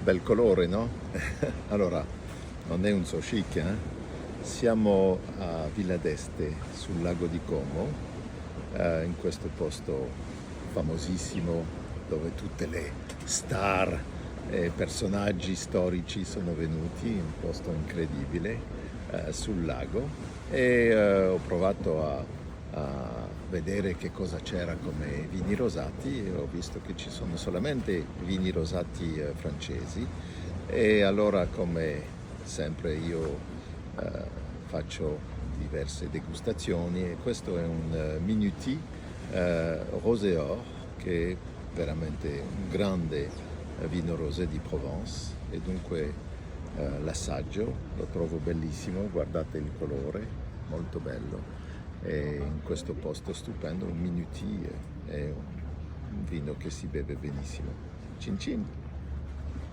Bel colore, no? Allora, non è un so chic, eh? Siamo a Villa d'Este, sul lago di Como, in questo posto famosissimo dove tutte le star e personaggi storici sono venuti, un posto incredibile sul lago e ho provato a vedere che cosa c'era come vini rosati e ho visto che ci sono solamente vini rosati francesi e allora come sempre io faccio diverse degustazioni e questo è un Minuty Rosé Or che è veramente un grande vino rosé di Provence e dunque l'assaggio lo trovo bellissimo, guardate il colore, molto bello e in questo posto stupendo, un Minuty è un vino che si beve benissimo. Cin cin!